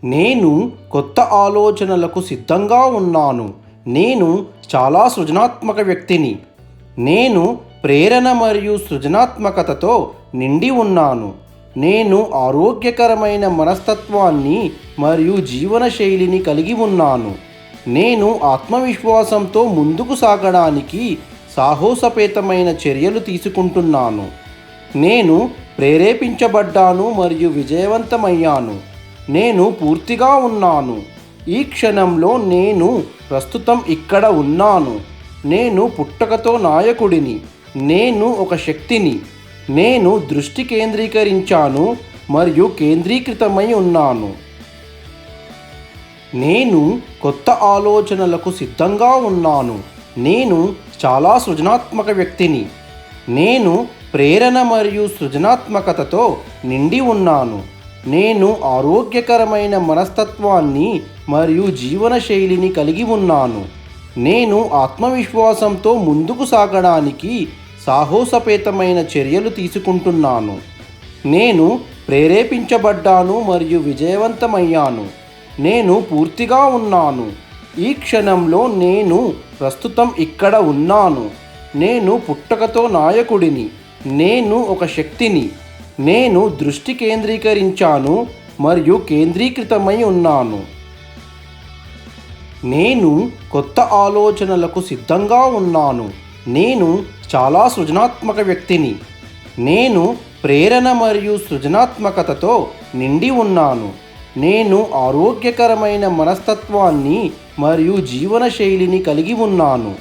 నేను కొత్త ఆలోచనలకు సిద్ధంగా ఉన్నాను. నేను చాలా సృజనాత్మక వ్యక్తిని. నేను ప్రేరణ మరియు సృజనాత్మకతతో నిండి ఉన్నాను. నేను ఆరోగ్యకరమైన మనస్తత్వాన్ని మరియు జీవనశైలిని కలిగి ఉన్నాను. నేను ఆత్మవిశ్వాసంతో ముందుకు సాగడానికి సాహసోపేతమైన చర్యలు తీసుకుంటున్నాను. నేను ప్రేరేపించబడ్డాను మరియు విజయవంతమయ్యాను. నేను పూర్తిగా ఉన్నాను. ఈ క్షణంలో నేను ప్రస్తుతం ఇక్కడ ఉన్నాను. నేను పుట్టుకతో నాయకుడిని. నేను ఒక శక్తిని. నేను దృష్టి కేంద్రీకరించాను మరియు కేంద్రీకృతమై ఉన్నాను. నేను కొత్త ఆలోచనలకు సిద్ధంగా ఉన్నాను. నేను చాలా సృజనాత్మక వ్యక్తిని. నేను ప్రేరణ మరియు సృజనాత్మకతతో నిండి ఉన్నాను. నేను ఆరోగ్యకరమైన మనస్తత్వాన్ని మరియు జీవనశైలిని కలిగి ఉన్నాను. నేను ఆత్మవిశ్వాసంతో ముందుకు సాగడానికి సాహసోపేతమైన చర్యలు తీసుకుంటున్నాను. నేను ప్రేరేపించబడ్డాను మరియు విజయవంతమయ్యాను. నేను పూర్తిగా ఉన్నాను. ఈ క్షణంలో నేను ప్రస్తుతం ఇక్కడ ఉన్నాను. నేను పుట్టుకతో నాయకుడిని. నేను ఒక శక్తిని. నేను దృష్టి కేంద్రీకరించాను మరియు కేంద్రీకృతమై ఉన్నాను. నేను కొత్త ఆలోచనలకు సిద్ధంగా ఉన్నాను. నేను చాలా సృజనాత్మక వ్యక్తిని. నేను ప్రేరణ మరియు సృజనాత్మకతతో నిండి ఉన్నాను. నేను ఆరోగ్యకరమైన మనస్తత్వాన్ని మరియు జీవనశైలిని కలిగి ఉన్నాను.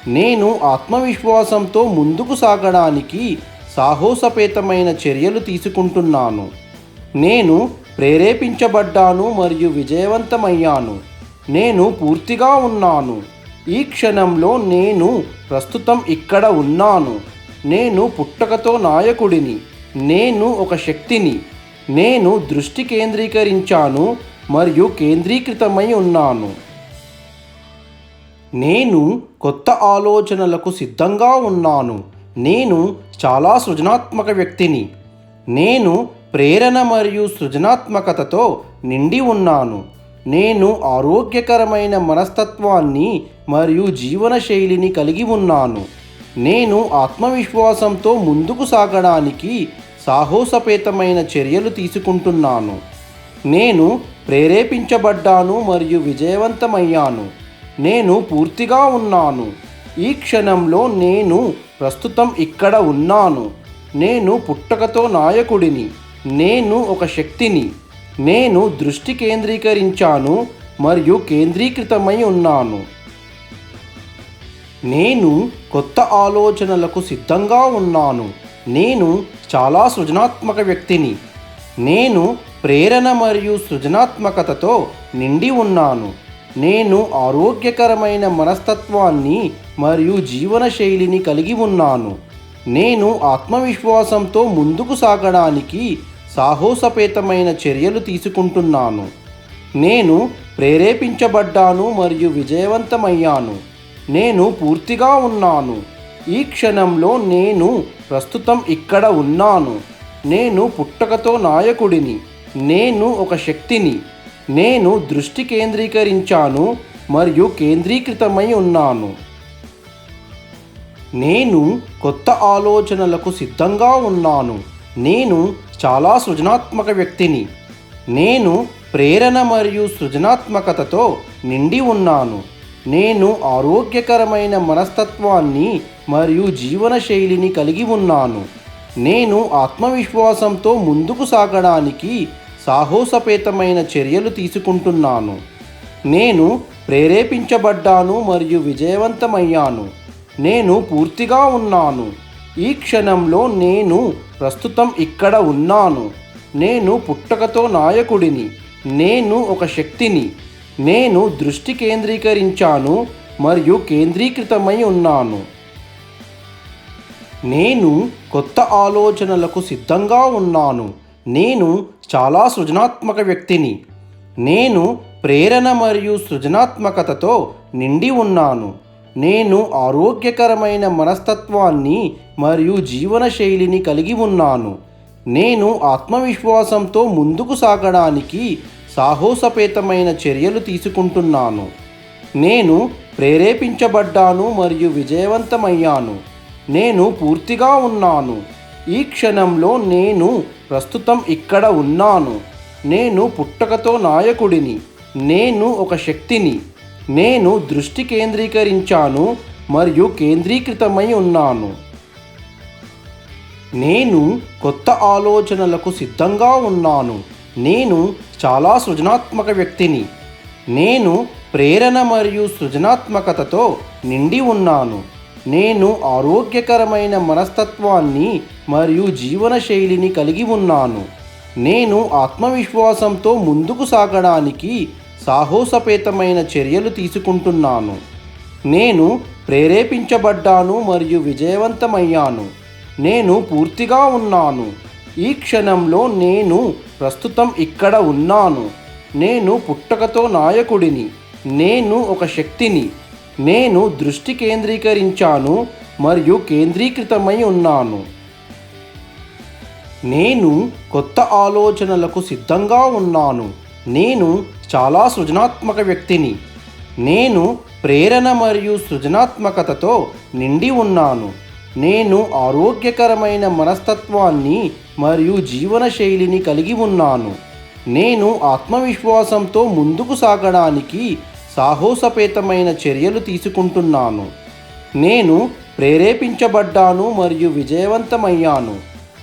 నేను ఆత్మవిశ్వాసంతో ముందుకు సాగడానికి సాహసోపేతమైన చర్యలు తీసుకుంటున్నాను. నేను ప్రేరేపించబడ్డాను మరియు విజయవంతమయ్యాను. నేను పూర్తిగా ఉన్నాను. ఈ క్షణంలో నేను ప్రస్తుతం ఇక్కడ ఉన్నాను. నేను పుట్టుకతో నాయకుడిని. నేను ఒక శక్తిని. నేను దృష్టి కేంద్రీకరించాను మరియు కేంద్రీకృతమై ఉన్నాను. నేను కొత్త ఆలోచనలకు సిద్ధంగా ఉన్నాను. నేను చాలా సృజనాత్మక వ్యక్తిని. నేను ప్రేరణ మరియు సృజనాత్మకతతో నిండి ఉన్నాను. నేను ఆరోగ్యకరమైన మనస్తత్వాన్ని మరియు జీవనశైలిని కలిగి ఉన్నాను. నేను ఆత్మవిశ్వాసంతో ముందుకు సాగడానికి సాహసోపేతమైన చర్యలు తీసుకుంటున్నాను. నేను ప్రేరేపించబడ్డాను మరియు విజయవంతమయ్యాను. నేను పూర్తిగా ఉన్నాను. ఈ క్షణంలో నేను ప్రస్తుతం ఇక్కడ ఉన్నాను. నేను పుట్టుకతో నాయకుడిని. నేను ఒక శక్తిని. నేను దృష్టి కేంద్రీకరించాను మరియు కేంద్రీకృతమై ఉన్నాను. నేను కొత్త ఆలోచనలకు సిద్ధంగా ఉన్నాను. నేను చాలా సృజనాత్మక వ్యక్తిని. నేను ప్రేరణ మరియు సృజనాత్మకతతో నిండి ఉన్నాను. నేను ఆరోగ్యకరమైన మనస్తత్వాన్ని మరియు జీవనశైలిని కలిగి ఉన్నాను. నేను ఆత్మవిశ్వాసంతో ముందుకు సాగడానికి సాహసోపేతమైన చర్యలు తీసుకుంటున్నాను. నేను ప్రేరేపించబడ్డాను మరియు విజయవంతమయ్యాను. నేను పూర్తిగా ఉన్నాను. ఈ క్షణంలో నేను ప్రస్తుతం ఇక్కడ ఉన్నాను. నేను పుట్టుకతో నాయకుడిని. నేను ఒక శక్తిని. నేను దృష్టి కేంద్రీకరించాను మరియు కేంద్రీకృతమై ఉన్నాను. నేను కొత్త ఆలోచనలకు సిద్ధంగా ఉన్నాను. నేను చాలా సృజనాత్మక వ్యక్తిని. నేను ప్రేరణ మరియు సృజనాత్మకతతో నిండి ఉన్నాను. నేను ఆరోగ్యకరమైన మనస్తత్వాన్ని మరియు జీవనశైలిని కలిగి ఉన్నాను. నేను ఆత్మవిశ్వాసంతో ముందుకు సాగడానికి సాహసోపేతమైన చర్యలు తీసుకుంటున్నాను. నేను ప్రేరేపించబడ్డాను మరియు విజయవంతమయ్యాను. నేను పూర్తిగా ఉన్నాను. ఈ క్షణంలో నేను ప్రస్తుతం ఇక్కడ ఉన్నాను. నేను పుట్టుకతో నాయకుడిని. నేను ఒక శక్తిని. నేను దృష్టి కేంద్రీకరించాను మరియు కేంద్రీకృతమై ఉన్నాను. నేను కొత్త ఆలోచనలకు సిద్ధంగా ఉన్నాను. నేను చాలా సృజనాత్మక వ్యక్తిని. నేను ప్రేరణ మరియు సృజనాత్మకతతో నిండి ఉన్నాను. నేను ఆరోగ్యకరమైన మనస్తత్వాన్ని మరియు జీవనశైలిని కలిగి ఉన్నాను. నేను ఆత్మవిశ్వాసంతో ముందుకు సాగడానికి సాహసోపేతమైన చర్యలు తీసుకుంటున్నాను. నేను ప్రేరేపించబడ్డాను మరియు విజయవంతమయ్యాను. నేను పూర్తిగా ఉన్నాను. ఈ క్షణంలో నేను ప్రస్తుతం ఇక్కడ ఉన్నాను. నేను పుట్టుకతో నాయకుడిని. నేను ఒక శక్తిని. నేను దృష్టి కేంద్రీకరించాను మరియు కేంద్రీకృతమై ఉన్నాను. నేను కొత్త ఆలోచనలకు సిద్ధంగా ఉన్నాను. నేను చాలా సృజనాత్మక వ్యక్తిని. నేను ప్రేరణ మరియు సృజనాత్మకతతో నిండి ఉన్నాను. నేను ఆరోగ్యకరమైన మనస్తత్వాన్ని మరియు జీవనశైలిని కలిగి ఉన్నాను. నేను ఆత్మవిశ్వాసంతో ముందుకు సాగడానికి సాహసోపేతమైన చర్యలు తీసుకుంటున్నాను. నేను ప్రేరేపించబడ్డాను మరియు విజయవంతమయ్యాను. నేను పూర్తిగా ఉన్నాను. ఈ క్షణంలో నేను ప్రస్తుతం ఇక్కడ ఉన్నాను. నేను పుట్టుకతో నాయకుడిని. నేను ఒక శక్తిని. నేను దృష్టి కేంద్రీకరించాను మరియు కేంద్రీకృతమై ఉన్నాను. నేను కొత్త ఆలోచనలకు సిద్ధంగా ఉన్నాను. నేను చాలా సృజనాత్మక వ్యక్తిని. నేను ప్రేరణ మరియు సృజనాత్మకతతో నిండి ఉన్నాను. నేను ఆరోగ్యకరమైన మనస్తత్వాన్ని మరియు జీవనశైలిని కలిగి ఉన్నాను. నేను ఆత్మవిశ్వాసంతో ముందుకు సాగడానికి సాహసోపేతమైన చర్యలు తీసుకుంటున్నాను. నేను ప్రేరేపించబడ్డాను మరియు విజయవంతమయ్యాను.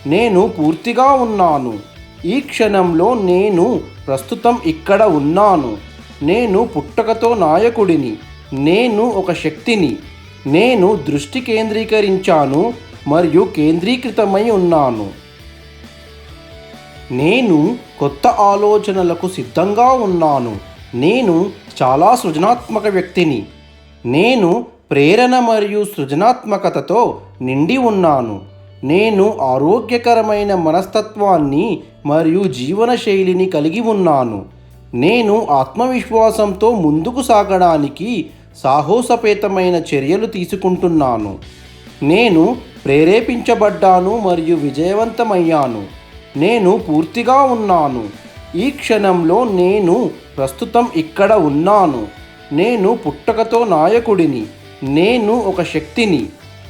నేను పూర్తిగా ఉన్నాను. ఈ క్షణంలో నేను ప్రస్తుతం ఇక్కడ ఉన్నాను. నేను పుట్టుకతో నాయకుడిని. నేను ఒక శక్తిని. నేను దృష్టి కేంద్రీకరించాను మరియు కేంద్రీకృతమై ఉన్నాను. నేను కొత్త ఆలోచనలకు సిద్ధంగా ఉన్నాను. నేను చాలా సృజనాత్మక వ్యక్తిని. నేను ప్రేరణ మరియు సృజనాత్మకతతో నిండి ఉన్నాను. నేను ఆరోగ్యకరమైన మనస్తత్వాన్ని మరియు జీవనశైలిని కలిగి ఉన్నాను. నేను ఆత్మవిశ్వాసంతో ముందుకు సాగడానికి సాహసోపేతమైన చర్యలు తీసుకుంటున్నాను. నేను ప్రేరేపించబడ్డాను మరియు విజయవంతమయ్యాను. నేను పూర్తిగా ఉన్నాను. ఈ క్షణంలో నేను ప్రస్తుతం ఇక్కడ ఉన్నాను. నేను పుట్టుకతో నాయకుడిని. నేను ఒక శక్తిని.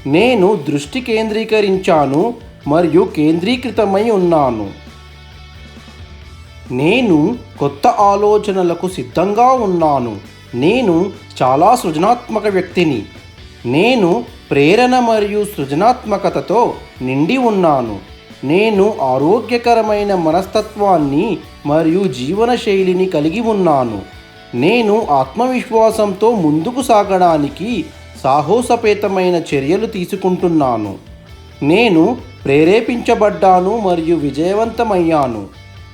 నేను దృష్టి కేంద్రీకరించాను మరియు కేంద్రీకృతమై ఉన్నాను. నేను కొత్త ఆలోచనలకు సిద్ధంగా ఉన్నాను. నేను చాలా సృజనాత్మక వ్యక్తిని. నేను ప్రేరణ మరియు సృజనాత్మకతతో నిండి ఉన్నాను. నేను ఆరోగ్యకరమైన మనస్తత్వాన్ని మరియు జీవనశైలిని కలిగి ఉన్నాను. నేను ఆత్మవిశ్వాసంతో ముందుకు సాగడానికి సాహసోపేతమైన చర్యలు తీసుకుంటున్నాను. నేను ప్రేరేపించబడ్డాను మరియు విజయవంతమయ్యాను.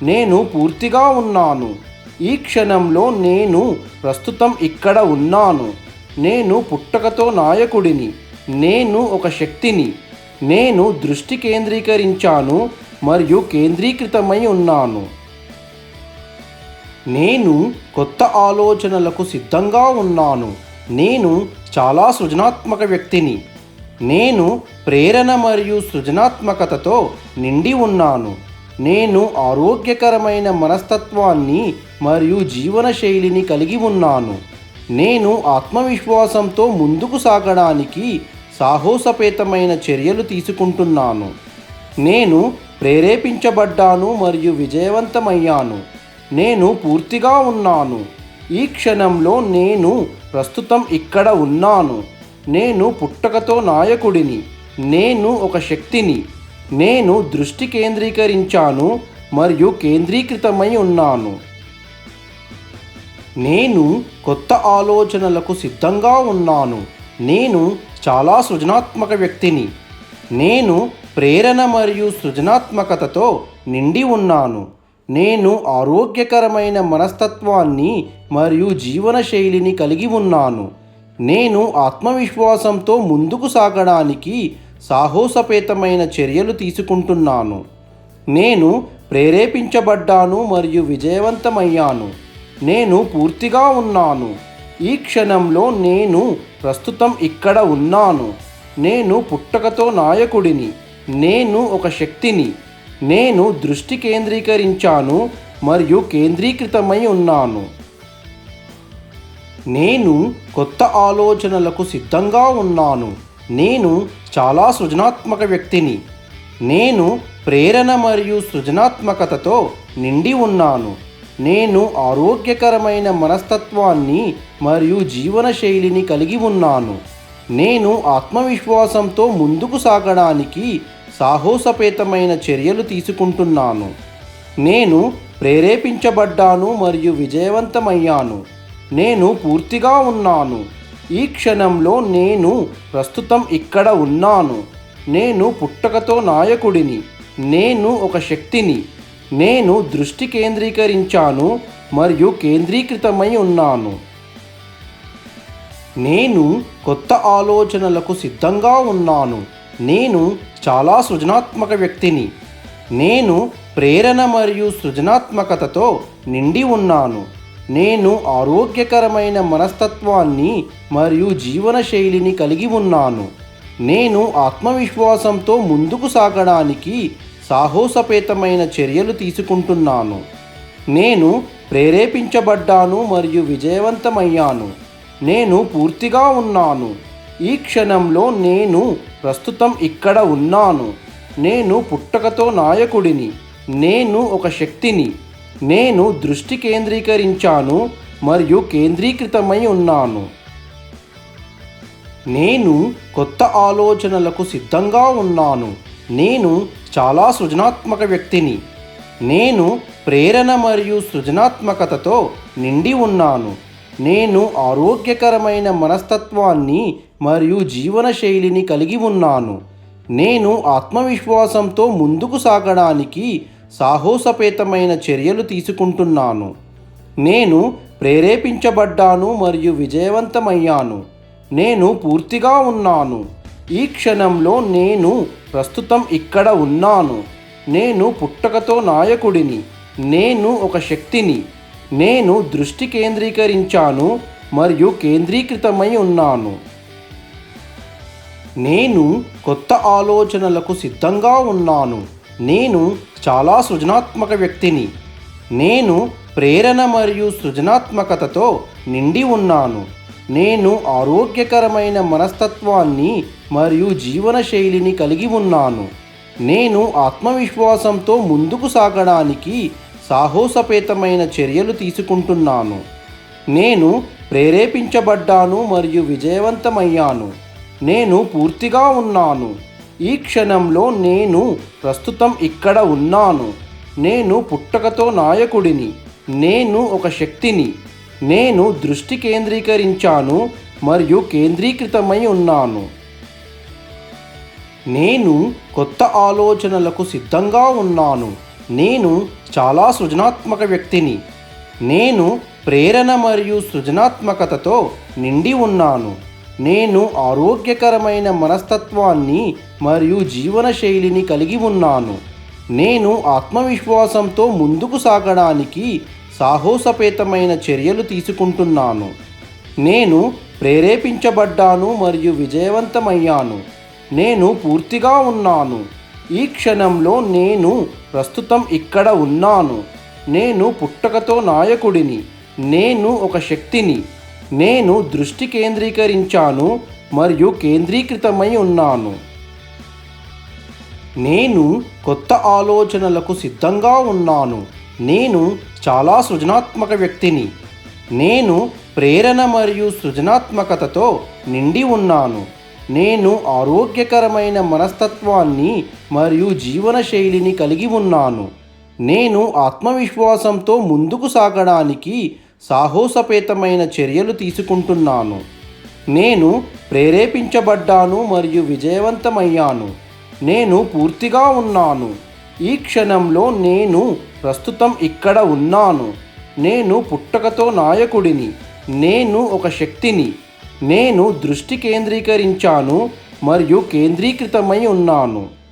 నేను పూర్తిగా ఉన్నాను. ఈ క్షణంలో నేను ప్రస్తుతం ఇక్కడ ఉన్నాను. నేను పుట్టుకతో నాయకుడిని. నేను ఒక శక్తిని. నేను దృష్టి కేంద్రీకరించాను మరియు కేంద్రీకృతమై ఉన్నాను. నేను కొత్త ఆలోచనలకు సిద్ధంగా ఉన్నాను. నేను చాలా సృజనాత్మక వ్యక్తిని. నేను ప్రేరణ మరియు సృజనాత్మకతతో నిండి ఉన్నాను. నేను ఆరోగ్యకరమైన మనస్తత్వాన్ని మరియు జీవనశైలిని కలిగి ఉన్నాను. నేను ఆత్మవిశ్వాసంతో ముందుకు సాగడానికి సాహసోపేతమైన చర్యలు తీసుకుంటున్నాను. నేను ప్రేరేపించబడ్డాను మరియు విజయవంతమయ్యాను. నేను పూర్తిగా ఉన్నాను. ఈ క్షణంలో నేను ప్రస్తుతం ఇక్కడ ఉన్నాను. నేను పుట్టుకతో నాయకుడిని. నేను ఒక శక్తిని. నేను దృష్టి కేంద్రీకరించాను మరియు కేంద్రీకృతమై ఉన్నాను. నేను కొత్త ఆలోచనలకు సిద్ధంగా ఉన్నాను. నేను చాలా సృజనాత్మక వ్యక్తిని. నేను ప్రేరణ మరియు సృజనాత్మకతతో నిండి ఉన్నాను. నేను ఆరోగ్యకరమైన మనస్తత్వాన్ని మరియు జీవనశైలిని కలిగి ఉన్నాను. నేను ఆత్మవిశ్వాసంతో ముందుకు సాగడానికి సాహసోపేతమైన చర్యలు తీసుకుంటున్నాను. నేను ప్రేరేపించబడ్డాను మరియు విజయవంతమయ్యాను. నేను పూర్తిగా ఉన్నాను. ఈ క్షణంలో నేను ప్రస్తుతం ఇక్కడ ఉన్నాను. నేను పుట్టుకతో నాయకుడిని. నేను ఒక శక్తిని. నేను దృష్టి కేంద్రీకరించాను మరియు కేంద్రీకృతమై ఉన్నాను. నేను కొత్త ఆలోచనలకు సిద్ధంగా ఉన్నాను. నేను చాలా సృజనాత్మక వ్యక్తిని. నేను ప్రేరణ మరియు సృజనాత్మకతతో నిండి ఉన్నాను. నేను ఆరోగ్యకరమైన మనస్తత్వాన్ని మరియు జీవనశైలిని కలిగి ఉన్నాను. నేను ఆత్మవిశ్వాసంతో ముందుకు సాగడానికి సాహసోపేతమైన చర్యలు తీసుకుంటున్నాను. నేను ప్రేరేపించబడ్డాను మరియు విజయవంతమయ్యాను. నేను పూర్తిగా ఉన్నాను. ఈ క్షణంలో నేను ప్రస్తుతం ఇక్కడ ఉన్నాను. నేను పుట్టుకతో నాయకుడిని. నేను ఒక శక్తిని. నేను దృష్టి కేంద్రీకరించాను మరియు కేంద్రీకృతమై ఉన్నాను. నేను కొత్త ఆలోచనలకు సిద్ధంగా ఉన్నాను. నేను చాలా సృజనాత్మక వ్యక్తిని. నేను ప్రేరణ మరియు సృజనాత్మకతతో నిండి ఉన్నాను. నేను ఆరోగ్యకరమైన మనస్తత్వాన్ని మరియు జీవనశైలిని కలిగి ఉన్నాను. నేను ఆత్మవిశ్వాసంతో ముందుకు సాగడానికి సాహసోపేతమైన చర్యలు తీసుకుంటున్నాను. నేను ప్రేరేపించబడ్డాను మరియు విజయవంతమయ్యాను. నేను పూర్తిగా ఉన్నాను. ఈ క్షణంలో నేను ప్రస్తుతం ఇక్కడ ఉన్నాను. నేను పుట్టుకతో నాయకుడిని. నేను ఒక శక్తిని. నేను దృష్టి కేంద్రీకరించాను మరియు కేంద్రీకృతమై ఉన్నాను. నేను కొత్త ఆలోచనలకు సిద్ధంగా ఉన్నాను. నేను చాలా సృజనాత్మక వ్యక్తిని. నేను ప్రేరణ మరియు సృజనాత్మకతతో నిండి ఉన్నాను. నేను ఆరోగ్యకరమైన మనస్తత్వాన్ని మరియు జీవనశైలిని కలిగి ఉన్నాను. నేను ఆత్మవిశ్వాసంతో ముందుకు సాగడానికి సాహసోపేతమైన చర్యలు తీసుకుంటున్నాను. నేను ప్రేరేపించబడ్డాను మరియు విజయవంతమయ్యాను. నేను పూర్తిగా ఉన్నాను. ఈ క్షణంలో నేను ప్రస్తుతం ఇక్కడ ఉన్నాను. నేను పుట్టుకతో నాయకుడిని. నేను ఒక శక్తిని. నేను దృష్టి కేంద్రీకరించాను మరియు కేంద్రీకృతమై ఉన్నాను. నేను కొత్త ఆలోచనలకు సిద్ధంగా ఉన్నాను. నేను చాలా సృజనాత్మక వ్యక్తిని. నేను ప్రేరణ మరియు సృజనాత్మకతతో నిండి ఉన్నాను. నేను ఆరోగ్యకరమైన మనస్తత్వాన్ని మరియు జీవనశైలిని కలిగి ఉన్నాను. నేను ఆత్మవిశ్వాసంతో ముందుకు సాగడానికి సాహసోపేతమైన చర్యలు తీసుకుంటున్నాను. నేను ప్రేరేపించబడ్డాను మరియు విజయవంతమయ్యాను. నేను పూర్తిగా ఉన్నాను. ఈ క్షణంలో నేను ప్రస్తుతం ఇక్కడ ఉన్నాను. నేను పుట్టుకతో నాయకుడిని. నేను ఒక శక్తిని. నేను దృష్టి కేంద్రీకరించాను మరియు కేంద్రీకృతమై ఉన్నాను. నేను కొత్త ఆలోచనలకు సిద్ధంగా ఉన్నాను. నేను చాలా సృజనాత్మక వ్యక్తిని. నేను ప్రేరణ మరియు సృజనాత్మకతతో నిండి ఉన్నాను. నేను ఆరోగ్యకరమైన మనస్తత్వాన్ని మరియు జీవనశైలిని కలిగి ఉన్నాను. నేను ఆత్మవిశ్వాసంతో ముందుకు సాగడానికి సాహసోపేతమైన చర్యలు తీసుకుంటున్నాను. నేను ప్రేరేపించబడ్డాను మరియు విజయవంతమయ్యాను. నేను పూర్తిగా ఉన్నాను. ఈ క్షణంలో నేను ప్రస్తుతం ఇక్కడ ఉన్నాను. నేను పుట్టుకతో నాయకుడిని. నేను ఒక శక్తిని. నేను దృష్టి కేంద్రీకరించాను మరియు కేంద్రీకృతమై ఉన్నాను. నేను కొత్త ఆలోచనలకు సిద్ధంగా ఉన్నాను. నేను చాలా సృజనాత్మక వ్యక్తిని. నేను ప్రేరణ మరియు సృజనాత్మకతతో నిండి ఉన్నాను. నేను ఆరోగ్యకరమైన మనస్తత్వాన్ని మరియు జీవనశైలిని కలిగి ఉన్నాను. నేను ఆత్మవిశ్వాసంతో ముందుకు సాగడానికి సాహసోపేతమైన చర్యలు తీసుకుంటున్నాను. నేను ప్రేరేపించబడ్డాను మరియు విజయవంతమయ్యాను. నేను పూర్తిగా ఉన్నాను. ఈ క్షణంలో నేను ప్రస్తుతం ఇక్కడ ఉన్నాను. నేను పుట్టుకతో నాయకుడిని. నేను ఒక శక్తిని. నేను దృష్టి కేంద్రీకరించాను మరియు కేంద్రీకృతమై ఉన్నాను.